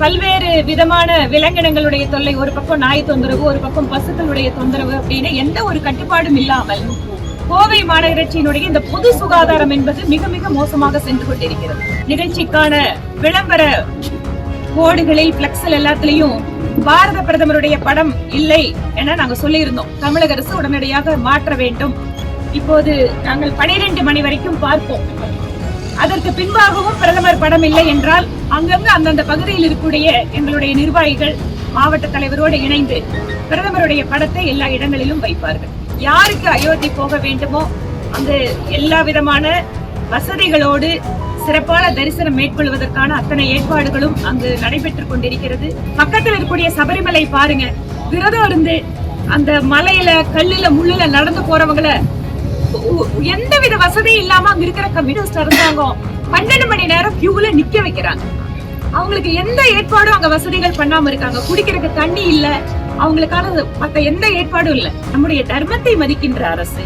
பல்வேறு விதமான விலங்கினங்களுடைய தொல்லை, ஒரு பக்கம் நாய் தொந்தரவு, ஒரு பக்கம் பசுக்களுடைய தொந்தரவு அப்படின்னு எந்த ஒரு கட்டுப்பாடும் இல்லாமல் கோவை மாநகராட்சியினுடைய இந்த பொது சுகாதாரம் என்பது மிக மிக மோசமாக சென்று கொண்டிருக்கிறது. நிகழ்ச்சிக்கான விளம்பர போர்டுகளில் பிளக்ஸில் எல்லாத்திலையும் பாரத பிரதமருடைய படம் இல்லை என நாங்க சொல்லியிருந்தோம். தமிழக அரசு உடனடியாக மாற்ற வேண்டும். இப்போது நாங்கள் 12 மணி வரைக்கும் பார்ப்போம். அதற்கு பின்பாகவும் பிரதமர் படம் இல்லை என்றால் அங்கங்க அந்தந்த பகுதியில் இருக்கக்கூடிய எங்களுடைய நிர்வாகிகள் மாவட்ட தலைவரோடு இணைந்து பிரதமருடைய படத்தை எல்லா இடங்களிலும் வைப்பார்கள். யாருக்கு அயோத்தி போக வேண்டுமோ அங்கு எல்லா விதமான வசதிகளோடு சிறப்பான தரிசனம் மேற்கொள்வதற்கான அத்தனை ஏற்பாடுகளும் அங்கு நடைபெற்றுக் கொண்டிருக்கிறது. பக்கத்தில் இருக்கக்கூடிய சபரிமலை பாருங்க, விரதம் இருந்து அந்த மலையில கல்லுல முள்ளுல நடந்து போறவங்களை எந்தவித வசதி இல்லாம அங்க இருக்கிற கம்யூனிஸ்ட் அரசாங்கம் 12 மணி நேரம் கியூல நிக்க வைக்கிறாங்க. அவங்களுக்கு எந்த ஏற்பாடும் அங்க வசதிகள் பண்ணாம இருக்காங்க. குடிக்கிறதுக்கு தண்ணி இல்ல, அவங்களுக்கான மத்த எந்த ஏற்பாடும் இல்ல. நம்முடைய தர்மத்தை மதிக்கின்ற அரசு,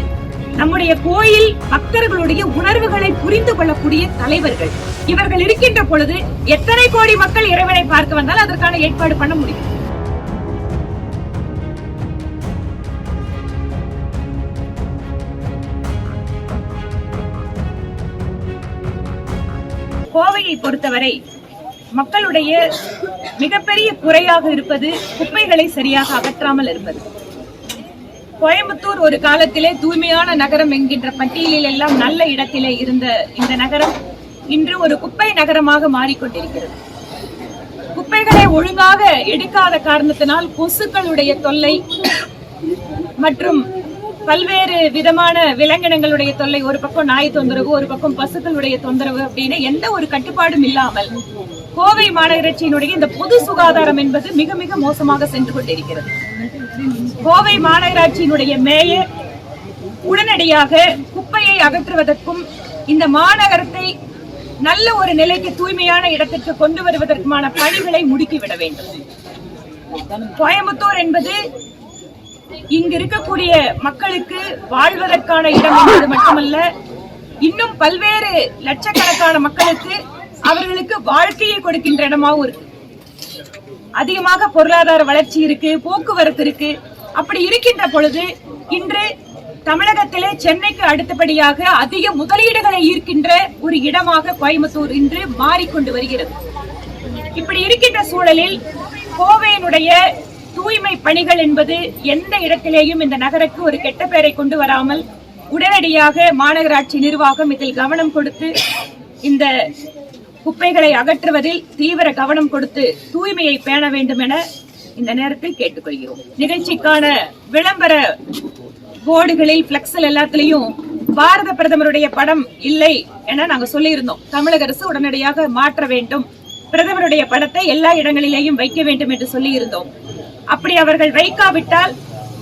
நம்முடைய கோயில் பக்தர்களுடைய உணர்வுகளை புரிந்து கொள்ளக்கூடிய தலைவர்கள் இவர்கள் இருக்கின்ற பொழுது எத்தனை கோடி மக்கள் இறைவனை பார்க்க வந்தால் அதற்கான ஏற்பாடு பண்ண முடியும். கோவையை பொறுத்தவரை மக்களுடைய மிகப்பெரிய குறையாக இருப்பது குப்பைகளை சரியாக அகற்றாமல் இருப்பது. கோயம்புத்தூர் ஒரு காலத்திலே தூய்மையான நகரம் என்கின்ற பட்டியலில் எல்லாம் நல்ல இடத்திலே இருந்த இந்த நகரம் இன்று ஒரு குப்பை நகரமாக மாறிக்கொண்டிருக்கிறது. குப்பைகளை ஒழுங்காக எடுக்காத காரணத்தினால் கொசுக்களுடைய தொல்லை மற்றும் பல்வேறு விதமான விலங்கினங்களுடைய தொல்லை, ஒரு பக்கம் நாய் தொந்தரவு, ஒரு பக்கம் பசுக்களுடைய தொந்தரவு அப்படின்னு எந்த ஒரு கட்டுப்பாடும் இல்லாமல் கோவை மாநகராட்சியினுடைய இந்த பொது சுகாதாரம் என்பது மிக மிக மோசமாக சென்று கொண்டிருக்கிறது. கோவை மாநகராட்சியினுடைய மேயர் உடனடியாக குப்பையை அகற்றுவதற்கும் இந்த மாநகரத்தை நல்ல ஒரு நிலைக்கு தூய்மையான இடத்திற்கு கொண்டு வருவதற்குமான பணிகளை முடுக்கிவிட வேண்டும். கோயம்புத்தூர் என்பது இங்கு இருக்கக்கூடிய மக்களுக்கு வாழ்வதற்கான இடம் என்பது மட்டுமல்ல, இன்னும் பல்வேறு லட்சக்கணக்கான மக்களுக்கு அவர்களுக்கு வாழ்க்கையை கொடுக்கின்ற இடமாவும் இருக்கு. அதிகமாக பொருளாதார வளர்ச்சி இருக்கு, போக்குவரத்து இருக்கு. அப்படி இருக்கின்ற பொழுது இன்று தமிழகத்திலே சென்னைக்கு அடுத்தபடியாக அதிக முதலீடுகளை ஈர்க்கின்ற ஒரு இடமாக கோயம்புத்தூர் இன்று மாறிக்கொண்டு வருகிறது. இப்படி இருக்கின்ற சூழலில் கோவையினுடைய தூய்மை பணிகள் என்பது எந்த இடத்திலேயும் இந்த நகருக்கு ஒரு கெட்ட பெயரை கொண்டு வராமல் உடனடியாக மாநகராட்சி நிர்வாகம் இதில் கவனம் கொடுத்து இந்த குப்பைகளை அகற்றுவதில் தீவிர கவனம் கொடுத்து தூய்மையை பேண வேண்டும் என இந்த நேரத்தில் கேட்டுக்கொள்கிறோம். நிகழ்ச்சிக்கான விளம்பர போர்டுகளில் பிளக்ஸில் எல்லாத்திலையும் பாரத பிரதமருடைய படம் இல்லை என நாங்க சொல்லியிருந்தோம். தமிழக அரசு உடனடியாக மாற்ற வேண்டும், பிரதமருடைய படத்தை எல்லா இடங்களிலேயும் வைக்க வேண்டும் என்று சொல்லி இருந்தோம். அப்படி அவர்கள் வைக்காவிட்டால்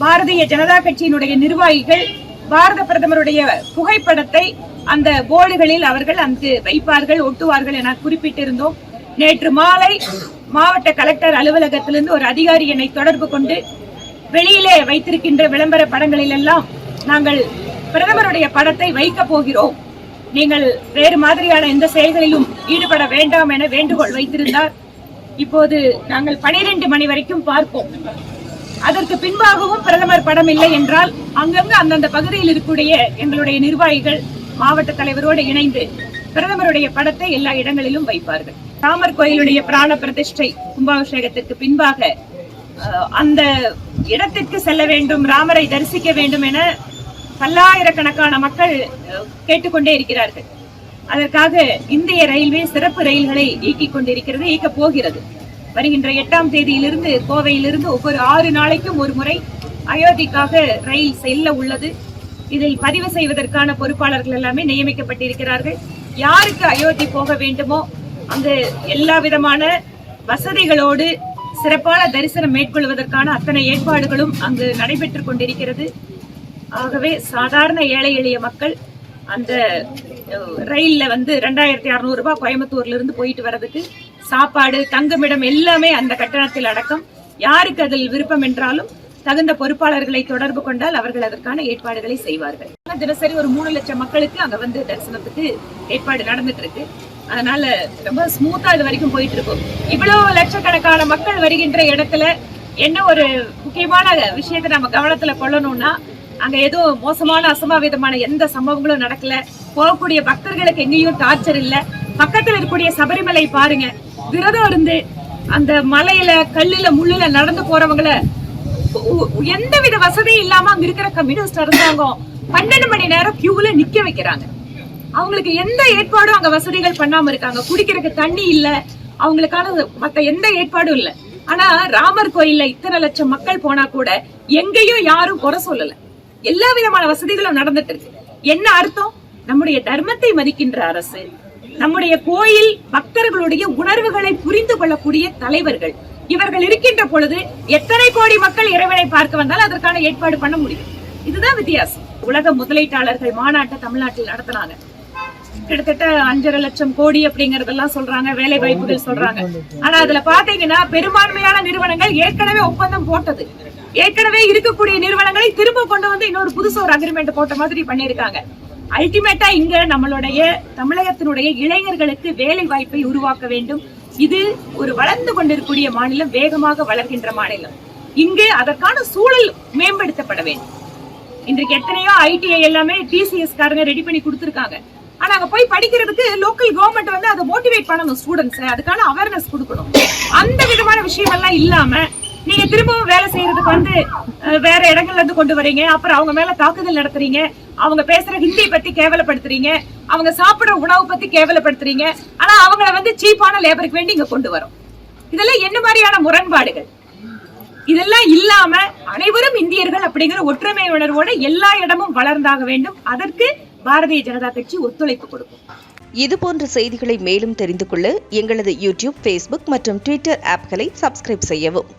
பாரதிய ஜனதா கட்சியினுடைய நிர்வாகிகள் பாரத பிரதமருடைய புகைப்படத்தை அந்த போர்டுகளில் அவர்கள் அங்கு வைப்பார்கள், ஒட்டுவார்கள் என குறிப்பிட்டிருந்தோம். நேற்று மாலை மாவட்ட கலெக்டர் அலுவலகத்திலிருந்து ஒரு அதிகாரி என்னை தொடர்பு கொண்டு வெளியிலே வைத்திருக்கின்ற விளம்பர படங்களில் எல்லாம் நாங்கள் பிரதமருடைய படத்தை வைக்க போகிறோம், நீங்கள் வேறு மாதிரியான எந்த செயல்களிலும் ஈடுபட வேண்டாம் என வேண்டுகோள் வைத்திருந்தார். இப்போது நாங்கள் 12 மணி வரைக்கும் பார்ப்போம். அதற்கு பின்பாகவும் பிரதமர் படம் இல்லை என்றால் அங்கங்க அந்தந்த பகுதியில் இருக்கக்கூடிய எங்களுடைய நிர்வாகிகள் மாவட்ட தலைவரோடு இணைந்து பிரதமருடைய படத்தை எல்லா இடங்களிலும் வைப்பார்கள். ராமர் கோயிலுடைய பிராண பிரதிஷ்டை கும்பாபிஷேகத்திற்கு பின்பாக அந்த இடத்திற்கு செல்ல வேண்டும், ராமரை தரிசிக்க வேண்டும் என பல்லாயிரக்கணக்கான மக்கள் கேட்டுக்கொண்டே இருக்கிறார்கள். அதற்காக இந்திய ரயில்வே சிறப்பு ரயில்களை இயக்கிக் கொண்டிருக்கிறது, இயக்கப் போகிறது. வருகின்ற 8ஆம் தேதியிலிருந்து கோவையிலிருந்து ஒவ்வொரு 6 நாளைக்கும் ஒரு முறை அயோத்திக்காக ரயில் செல்ல உள்ளது. இதில் பதிவு செய்வதற்கான பொறுப்பாளர்கள் எல்லாமே நியமிக்கப்பட்டிருக்கிறார்கள். யாருக்கு அயோத்தி போக வேண்டுமோ அங்கு எல்லா விதமான வசதிகளோடு சிறப்பான தரிசனம் மேற்கொள்வதற்கான அத்தனை ஏற்பாடுகளும் அங்கு நடைபெற்றுக் கொண்டிருக்கிறது. ஆகவே சாதாரண ஏழை எளிய மக்கள் அந்த ரயில்ல 2600 ரூபாய் கோயம்புத்தூர்ல இருந்து போயிட்டு வர்றதுக்கு சாப்பாடு, தங்குமிடம் எல்லாமே அந்த கட்டணத்தில் அடக்கம். யாருக்கு அதில் விருப்பம் என்றாலும் தகுந்த பொறுப்பாளர்களை தொடர்பு கொண்டால் அவர்கள் அதற்கான ஏற்பாடுகளை செய்வார்கள். தினசரி ஒரு 3 லட்சம் மக்களுக்கு அங்க தரிசனத்துக்கு ஏற்பாடு நடந்துட்டு இருக்கு. அதனால ரொம்ப ஸ்மூத்தா இது வரைக்கும் போயிட்டு இருக்கும். இவ்வளவு லட்சக்கணக்கான மக்கள் வருகின்ற இடத்துல என்ன ஒரு முக்கியமான விஷயத்தை நம்ம கவனத்துல கொள்ளணும்னா, அங்க எதுவும் மோசமான அசம்பாவிதமான எந்த சம்பவங்களும் நடக்கல. போகக்கூடிய பக்தர்களுக்கு எங்கேயும் டார்ச்சர் இல்ல. பக்கத்துல இருக்கக்கூடிய சபரிமலை பாருங்க, விரதம் இருந்து அந்த மலையில கல்லுல முள்ளுல நடந்து போறவங்கள எந்தவித வசதியும் இல்லாம அங்க இருக்கிற கம்யூனிஸ்ட் அரசாங்கம் 12 மணி நேரம் கியூல நிக்க வைக்கிறாங்க. அவங்களுக்கு எந்த ஏற்பாடும் அங்க வசதிகள் பண்ணாம இருக்காங்க. குடிக்கிறதுக்கு தண்ணி இல்ல, அவங்களுக்கான மத்த எந்த ஏற்பாடும் இல்ல. ஆனா ராமர் கோயில்ல இத்தனை லட்சம் மக்கள் போனா கூட எங்கேயும் யாரும் குறை சொல்லல. எல்லா விதமான வசதிகளும் நடந்துட்டு இருக்கு. என்ன அர்த்தம்? நம்முடைய தர்மத்தை மதிக்கின்ற அரசு, நம்முடைய கோயில் பக்தர்களுடைய உணர்வுகளை புரிந்து கொள்ளக்கூடிய தலைவர்கள் இவர்கள் இருக்கின்ற பொழுது எத்தனை கோடி மக்கள் இறைவனை பார்க்க வந்தாலும் அதற்கான ஏற்பாடு பண்ண முடியும். இதுதான் வித்தியாசம். உலக முதலீட்டாளர்கள் மாநாட்டை தமிழ்நாட்டில் நடத்தினாங்க. கிட்டத்தட்ட 5.5 லட்சம் கோடி அப்படிங்கறதெல்லாம் சொல்றாங்க, வேலை வாய்ப்புகள் சொல்றாங்க. ஆனா அதுல பாத்தீங்கன்னா பெரும்பான்மையான நிறுவனங்கள் ஏற்கனவே ஒப்பந்தம் போட்டது. ஏற்கனவே இருக்கக்கூடிய நிறுவனங்களை திரும்ப கொண்டு வந்து இன்னொரு புதுசு ஒரு அக்ரிமெண்ட் போட்ட மாதிரி பண்ணிருக்காங்க. அல்டிமேட்டா இங்க நம்மளுடைய தமிழகத்தினுடைய இளைஞர்களுக்கு வேலை வாய்ப்பை உருவாக்க வேண்டும். இது ஒரு வளர்ந்து கொண்டிருக்கூடிய மாநிலம், வேகமாக வளர்கின்ற மாநிலம். இங்கு அதற்கான சூழல் மேம்படுத்தப்பட வேண்டும். இன்றைக்கு எத்தனையோ ஐடிஐ எல்லாமே டிசிஎஸ் காரங்க ரெடி பண்ணி கொடுத்திருக்காங்க. ஆனா அங்க போய் படிக்கிறதுக்கு லோக்கல் கவர்மெண்ட் வந்து அதை மோட்டிவேட் பண்ணணும், ஸ்டூடெண்ட்ஸ் அதுக்கான அவேர்னஸ் கொடுக்கணும். அந்த விதமான விஷயம் எல்லாம் இல்லாம நீங்க திரும்பவும் வேலை செய்யறதுக்கு வந்து வேற இடங்கள்ல இருந்து கொண்டு வரீங்க. அப்புறம் அவங்க மேல தாக்குதல் நடத்துறீங்க, அவங்க பேசுற ஹிந்தி பத்தி கேவலப்படுத்துறீங்க, அவங்க சாப்பிடுற உணவு பத்தி கேவலப்படுத்துறீங்க. ஆனா அவங்கள வந்து சீப்பான லேபருக்கு வேண்டி இங்க கொண்டு வரோம். இதெல்லாம் என்ன மாதிரியான முரண்பாடுகள்? இதெல்லாம் இல்லாம அனைவரும் இந்தியர்கள் அப்படிங்கிற ஒற்றுமை உணர்வோட எல்லா இடமும் வளர்ந்தாக வேண்டும். அதற்கு பாரதிய ஜனதா கட்சி ஒத்துழைப்பு கொடுக்கும். இதுபோன்ற செய்திகளை மேலும் தெரிந்து கொள்ள எங்களது யூடியூப், ஃபேஸ்புக் மற்றும் ட்விட்டர் ஆப்களை சப்ஸ்கிரைப் செய்யவும்.